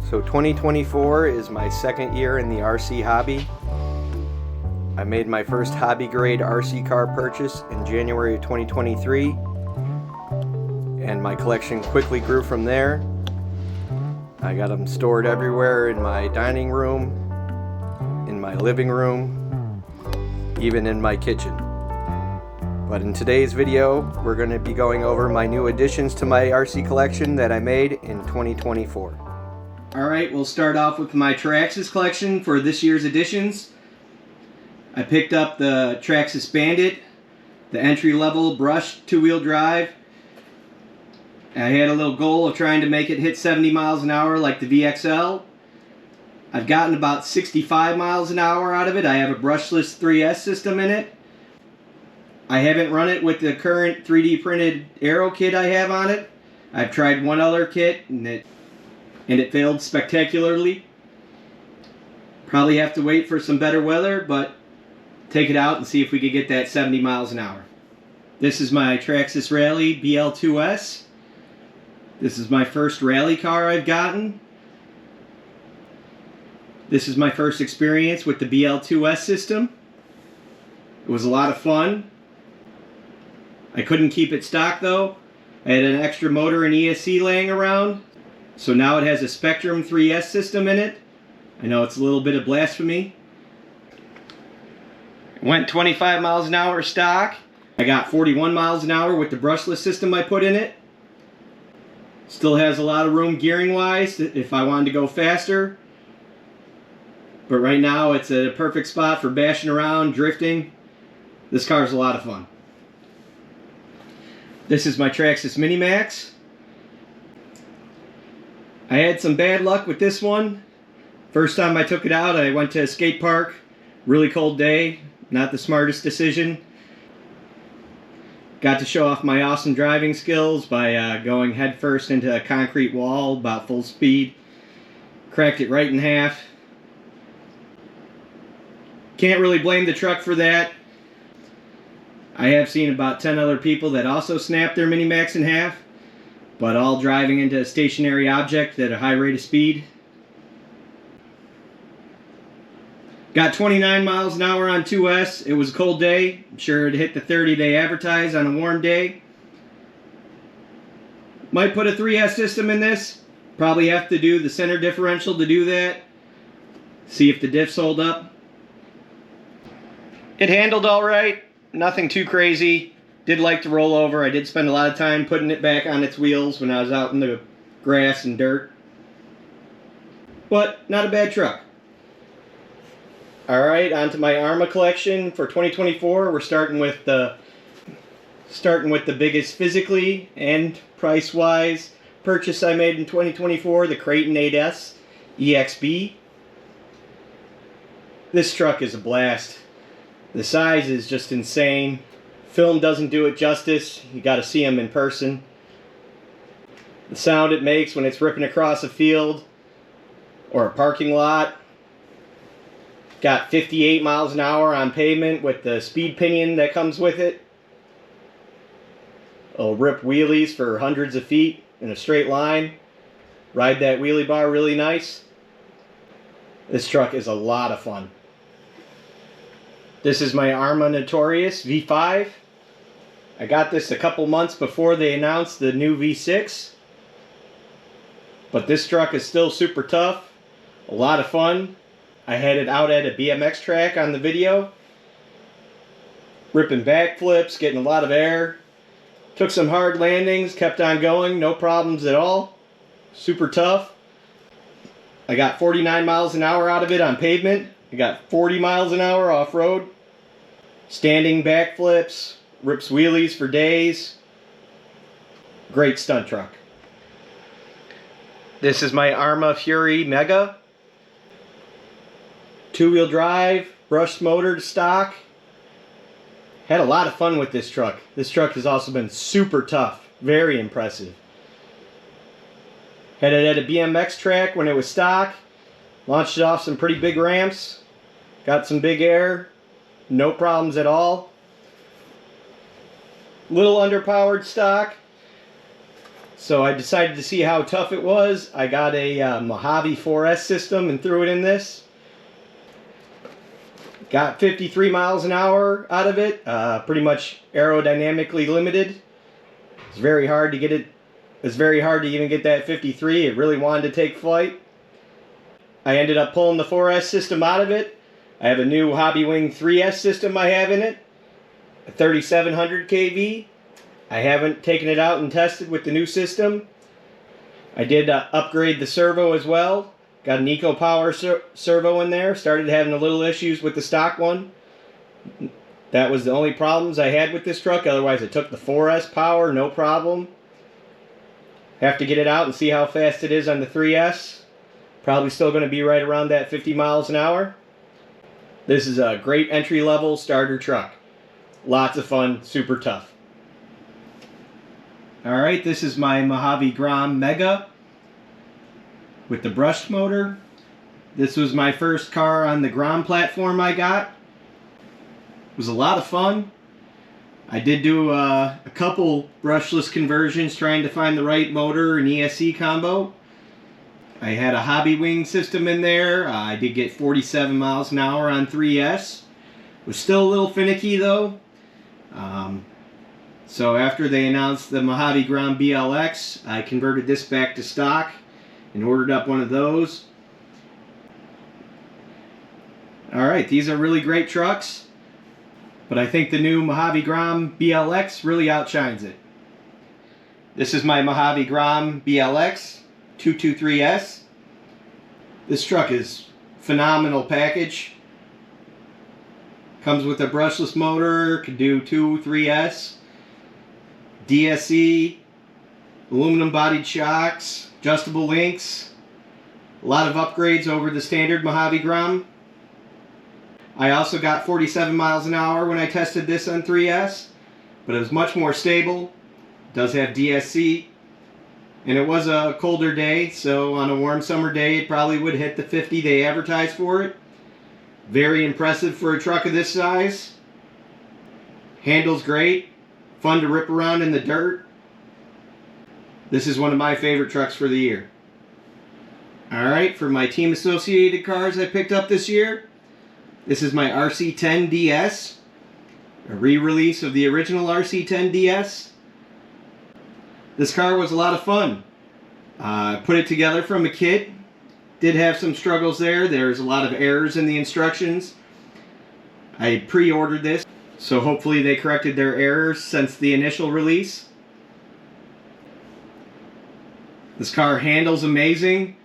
So 2024 is my second year in the RC hobby. I made my first hobby grade RC car purchase in January of 2023, and my collection quickly grew from there. I got them stored everywhere in my dining room, in my living room, even in my kitchen. But in today's video, we're going to be going over my new additions to my RC collection that I made in 2024. Alright, we'll start off with my Traxxas collection for this year's additions. I picked up the Traxxas Bandit, the entry-level brushed two-wheel drive. I had a little goal of trying to make it hit 70 miles an hour like the VXL. I've gotten about 65 miles an hour out of it. I have a brushless 3S system in it. I haven't run it with the current 3D printed aero kit I have on it. I've tried one other kit and it failed spectacularly. Probably have to wait for some better weather, but take it out and see if we could get that 70 miles an hour. This is my Traxxas Rally BL2S. This is my first rally car I've gotten. This is my first experience with the BL2S system. It was a lot of fun. I couldn't keep it stock though. I had an extra motor and ESC laying around. So now it has a Spectrum 3S system in it. I know it's a little bit of blasphemy. It went 25 miles an hour stock. I got 41 miles an hour with the brushless system I put in it. Still has a lot of room gearing wise if I wanted to go faster. But right now it's a perfect spot for bashing around, drifting. This car is a lot of fun. This is my Traxxas Minimax. I had some bad luck with this one. First time I took it out, I went to a skate park. Really cold day, not the smartest decision. Got to show off my awesome driving skills by going headfirst into a concrete wall about full speed. Cracked it right in half. Can't really blame the truck for that. I have seen about 10 other people that also snapped their Minimax in half, but all driving into a stationary object at a high rate of speed. Got 29 miles an hour on 2S. It was a cold day. I'm sure it'd hit the 30 they advertise on a warm day. Might put a 3S system in this. Probably have to do the center differential to do that. See if the diffs hold up. It handled alright. Nothing too crazy. Did like to roll over. I did spend a lot of time putting it back on its wheels when I was out in the grass and dirt. But not a bad truck. Alright, on to my ARRMA collection for 2024. We're starting with the biggest physically and price-wise purchase I made in 2024, the Kraton 8S EXB. This truck is a blast. The size is just insane. Film doesn't do it justice. You got to see them in person. The sound it makes when it's ripping across a field or a parking lot. Got 58 miles an hour on pavement with the speed pinion that comes with it. It'll rip wheelies for hundreds of feet in a straight line. Ride that wheelie bar really nice. This truck is a lot of fun. This is my ARRMA Notorious V5. I got this a couple months before they announced the new V6. But this truck is still super tough. A lot of fun. I had it out at a BMX track on the video. Ripping backflips, getting a lot of air. Took some hard landings, kept on going, no problems at all. Super tough. I got 49 miles an hour out of it on pavement. I got 40 miles an hour off-road. Standing backflips, rips wheelies for days. Great stunt truck. This is my ARRMA Fury Mega. Two-wheel drive, brushed motor to stock. Had a lot of fun with this truck. This truck has also been super tough. Very impressive. Had it at a BMX track when it was stock. Launched it off some pretty big ramps. Got some big air. No problems at all. Little underpowered stock. So I decided to see how tough it was. I got a Mojave 4S system and threw it in this. Got 53 miles an hour out of it. Pretty much aerodynamically limited. It's very hard to get it. It's very hard to even get that 53. It really wanted to take flight. I ended up pulling the 4S system out of it. I have a new Hobbywing 3S system I have in it. A 3700 kV. I haven't taken it out and tested with the new system. I did upgrade the servo as well. Got an EcoPower servo in there. Started having a little issues with the stock one. That was the only problems I had with this truck. Otherwise, I took the 4S power, no problem. Have to get it out and see how fast it is on the 3S. Probably still going to be right around that 50 miles an hour. This is a great entry-level starter truck. Lots of fun, super tough. Alright, this is my Mojave Grom Mega with the brushed motor. This was my first car on the Grom platform I got. It was a lot of fun. I did do a couple brushless conversions trying to find the right motor and ESC combo. I had a Hobbywing system in there. I did get 47 miles an hour on 3S. Was still a little finicky though. So after they announced the Mojave Grom BLX, I converted this back to stock and ordered up one of those. Alright, these are really great trucks, but I think the new Mojave Grom BLX really outshines it. This is my Mojave Grom BLX 223S. This truck is a phenomenal package. Comes with a brushless motor, can do 2-3S, DSC, aluminum bodied shocks, adjustable links, a lot of upgrades over the standard Mojave Grom. I also got 47 miles an hour when I tested this on 3S, but it was much more stable. It does have DSC, and it was a colder day, so on a warm summer day it probably would hit the 50 they advertised for it. Very impressive for a truck of this size. Handles great. Fun to rip around in the dirt. This is one of my favorite trucks for the year. Alright, for my Team Associated cars I picked up this year, this is my RC10DS. A re-release of the original RC10DS. This car was a lot of fun. I put it together from a kit. Did have some struggles there. There's a lot of errors in the instructions. I pre-ordered this, so hopefully they corrected their errors since the initial release. This car handles amazing.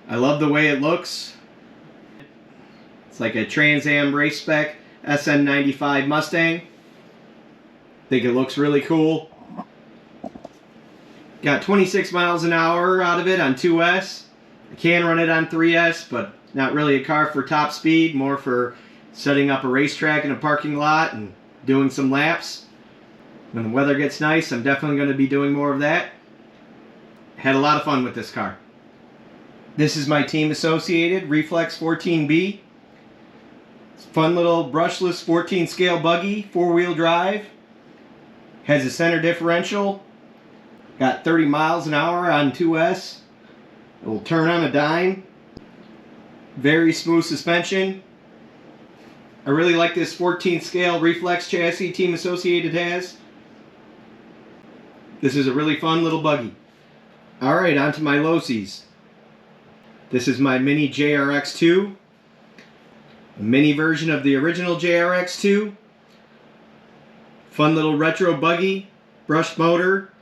I love the way it looks. It's like a Trans Am race spec SN95 Mustang. Think it looks really cool. Got 26 miles an hour out of it on 2S. I can run it on 3S, but not really a car for top speed, more for setting up a racetrack in a parking lot and doing some laps. When the weather gets nice, I'm definitely going to be doing more of that. Had a lot of fun with this car. This is my Team Associated Reflex 14B. It's a fun little brushless 14 scale buggy, 4-wheel drive. Has a center differential. Got 30 miles an hour on 2S. It will turn on a dime. Very smooth suspension. I really like this 14 scale reflex chassis Team Associated has. This is a really fun little buggy. Alright, on to my Losies. This is my Mini JRX2. A mini version of the original JRX2. Fun little retro buggy. Brushed motor.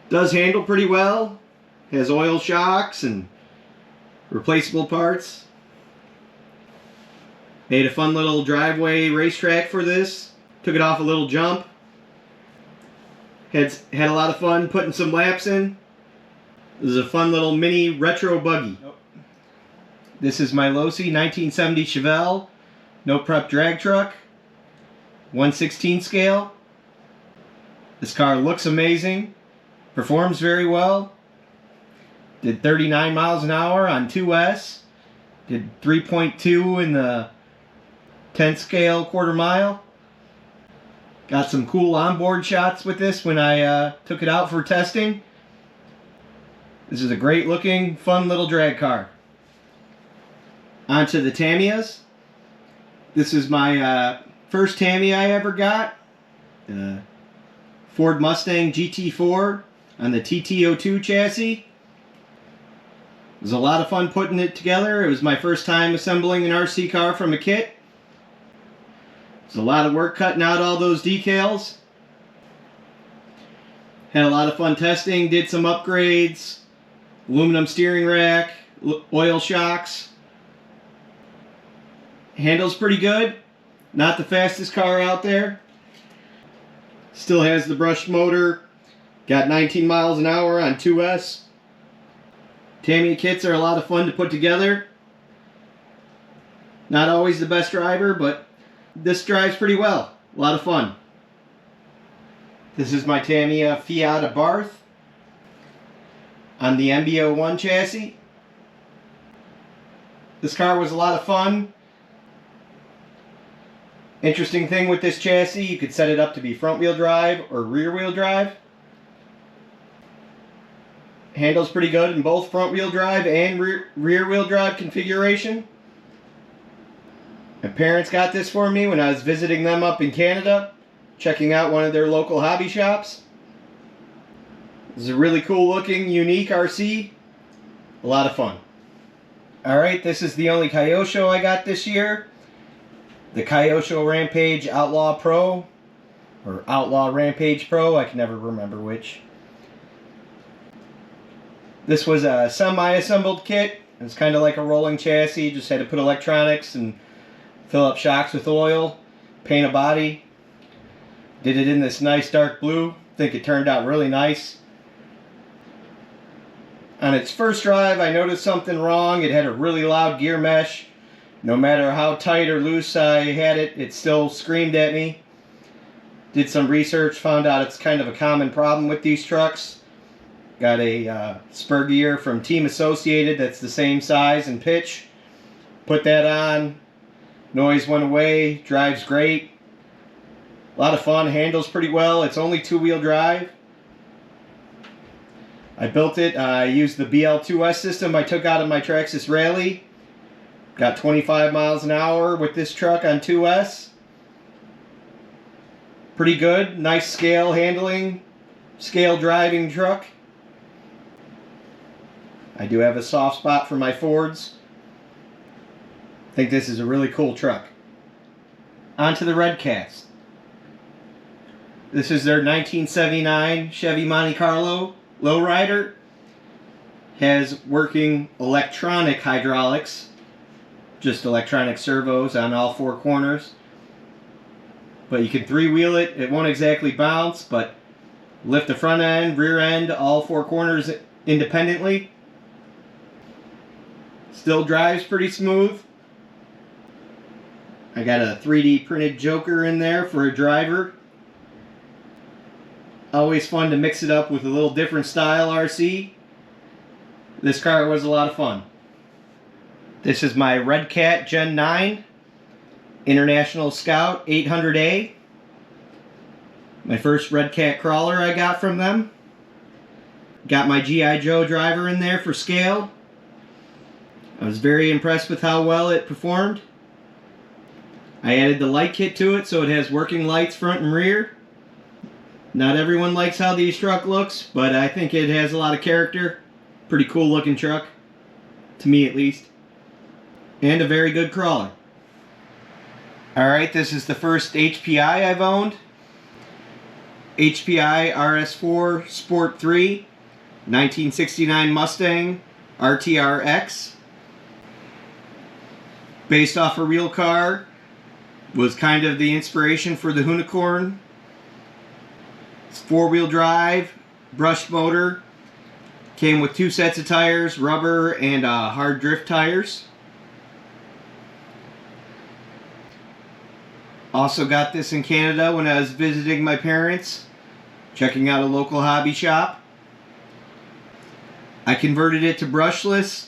Does handle pretty well. Has oil shocks and replaceable parts. Made a fun little driveway racetrack for this. Took it off a little jump. Had a lot of fun putting some laps in. This is a fun little mini retro buggy. This is my Losi 1970 Chevelle no prep drag truck. 1/16 scale. This car looks amazing. Performs very well. Did 39 miles an hour on 2S. Did 3.2 in the 10 scale quarter mile. Got some cool onboard shots with this when I took it out for testing. This is a great looking, fun little drag car. Onto the Tamiyas. This is my first Tamiya I ever got. Ford Mustang GT4 on the TT02 chassis. It was a lot of fun putting it together. It was my first time assembling an RC car from a kit. It was a lot of work cutting out all those decals. Had a lot of fun testing, did some upgrades, aluminum steering rack, oil shocks. Handles pretty good. Not the fastest car out there. Still has the brushed motor. Got 19 miles an hour on 2S. Tamiya kits are a lot of fun to put together. Not always the best driver, but this drives pretty well. A lot of fun. This is my Tamiya Fiat Abarth on the MB-01 chassis. This car was a lot of fun. Interesting thing with this chassis, you could set it up to be front wheel drive or rear wheel drive. Handles pretty good in both front wheel drive and rear wheel drive configuration. My parents got this for me when I was visiting them up in Canada, checking out one of their local hobby shops. This is a really cool looking, unique RC. A lot of fun. Alright, this is the only Kyosho I got this year. The Kyosho Rampage Outlaw Pro, or Outlaw Rampage Pro, I can never remember which. This was a semi-assembled kit. It's kind of like a rolling chassis, just had to put electronics and fill up shocks with oil, paint a body. Did it in this nice dark blue. I think it turned out really nice. On its first drive, I noticed something wrong. It had a really loud gear mesh. No matter how tight or loose I had it, it still screamed at me. Did some research, found out it's kind of a common problem with these trucks. Got a spur gear from Team Associated that's the same size and pitch. Put that on. Noise went away. Drives great. A lot of fun. Handles pretty well. It's only two-wheel drive. I built it. I used the BL2S system I took out of my Traxxas Rally. Got 25 miles an hour with this truck on 2S. Pretty good. Nice scale handling, scale driving truck. I do have a soft spot for my Fords. I think this is a really cool truck. On to the Red Cats. This is their 1979 Chevy Monte Carlo lowrider. Has working electronic hydraulics. Just electronic servos on all four corners. But you can three-wheel it. It won't exactly bounce, but lift the front end, rear end, all four corners independently. Still drives pretty smooth. I got a 3D printed Joker in there for a driver. Always fun to mix it up with a little different style RC. This car was a lot of fun. This is my Red Cat Gen 9 International Scout 800A. My first Red Cat crawler I got from them. Got my G.I. Joe driver in there for scale. I was very impressed with how well it performed. I added the light kit to it so it has working lights front and rear. Not everyone likes how these truck looks, but I think it has a lot of character. Pretty cool looking truck. To me at least. And a very good crawler. Alright, this is the first HPI I've owned. HPI RS4 Sport 3 1969 Mustang RTRX. Based off a real car. Was kind of the inspiration for the Unicorn. It's four-wheel drive, brushed motor. Came with two sets of tires, rubber and hard drift tires. Also got this in Canada when I was visiting my parents, checking out a local hobby shop. I converted it to brushless.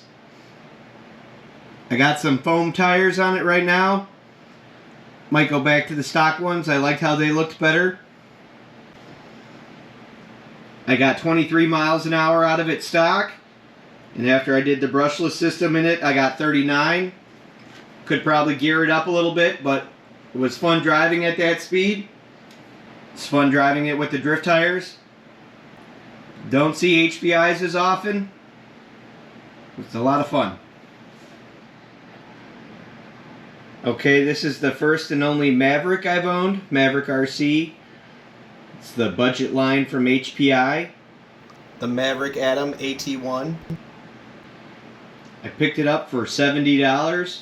I got some foam tires on it right now. Might go back to the stock ones. I liked how they looked better. I got 23 miles an hour out of it stock. And after I did the brushless system in it, I got 39. Could probably gear it up a little bit, but it was fun driving at that speed. It's fun driving it with the drift tires. Don't see HPIs as often. It's a lot of fun. Okay, this is the first and only Maverick I've owned, Maverick RC. It's the budget line from HPI. The Maverick Atom AT1. I picked it up for $70.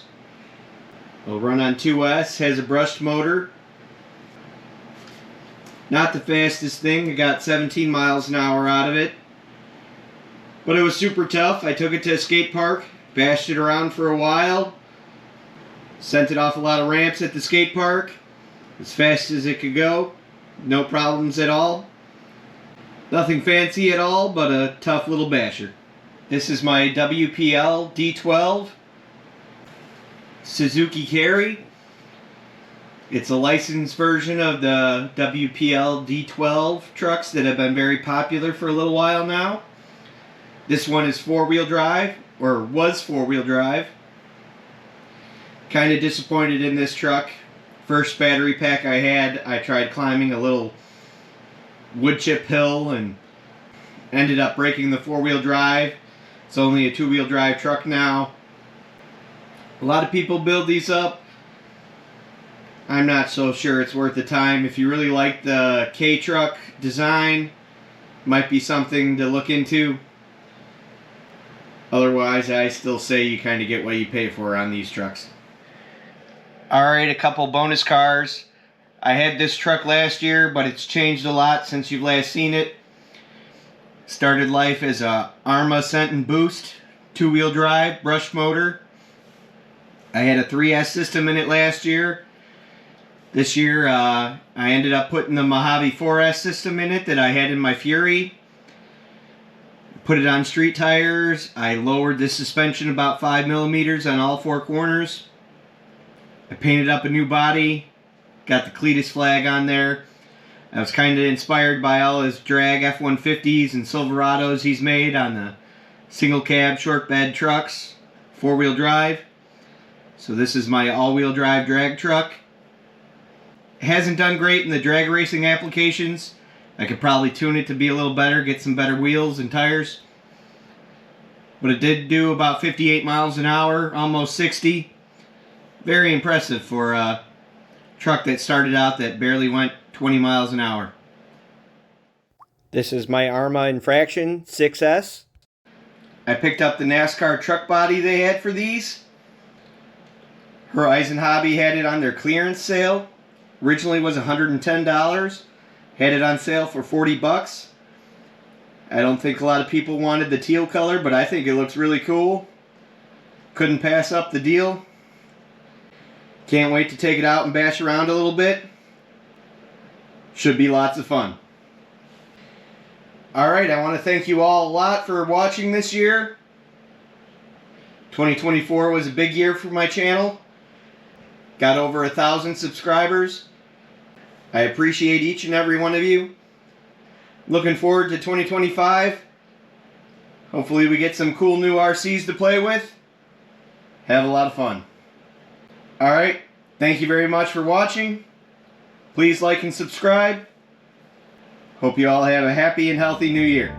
It'll run on 2S, has a brushed motor. Not the fastest thing, I got 17 miles an hour out of it. But it was super tough. I took it to a skate park, bashed it around for a while. Sent it off a lot of ramps at the skate park, as fast as it could go. No problems at all. Nothing fancy at all, but a tough little basher. This is my WPL D12 Suzuki Carry. It's a licensed version of the WPL D12 trucks that have been very popular for a little while now. This one is four-wheel drive, or was four-wheel drive. Kind of disappointed in this truck. First battery pack I had, I tried climbing a little wood chip hill and ended up breaking the four-wheel drive. It's only a two-wheel drive truck now. A lot of people build these up. I'm not so sure it's worth the time. If you really like the K-Truck design, might be something to look into. Otherwise, I still say you kind of get what you pay for on these trucks. Alright, a couple bonus cars. I had this truck last year, but it's changed a lot since you've last seen it. Started life as a Arrma Senton Boost, two-wheel drive, brush motor. I had a 3S system in it last year. This year, I ended up putting the Mojave 4S system in it that I had in my Fury. Put it on street tires. I lowered the suspension about 5 millimeters on all four corners. I painted up a new body, got the Cletus flag on there. I was kind of inspired by all his drag F-150s and Silverados he's made on the single cab short bed trucks, four-wheel drive. So this is my all-wheel drive drag truck. It hasn't done great in the drag racing applications. I could probably tune it to be a little better, get some better wheels and tires. But it did do about 58 miles an hour, almost 60. Very impressive for a truck that started out that barely went 20 miles an hour. This is my Arrma Infraction 6S. I picked up the NASCAR truck body they had for these. Horizon Hobby had it on their clearance sale. Originally was $110. Had it on sale for $40. I don't think a lot of people wanted the teal color, but I think it looks really cool. Couldn't pass up the deal. Can't wait to take it out and bash around a little bit. Should be lots of fun. Alright, I want to thank you all a lot for watching this year. 2024 was a big year for my channel. Got over 1,000 subscribers. I appreciate each and every one of you. Looking forward to 2025. Hopefully we get some cool new RCs to play with. Have a lot of fun. Alright, thank you very much for watching. Please like and subscribe. Hope you all have a happy and healthy new year.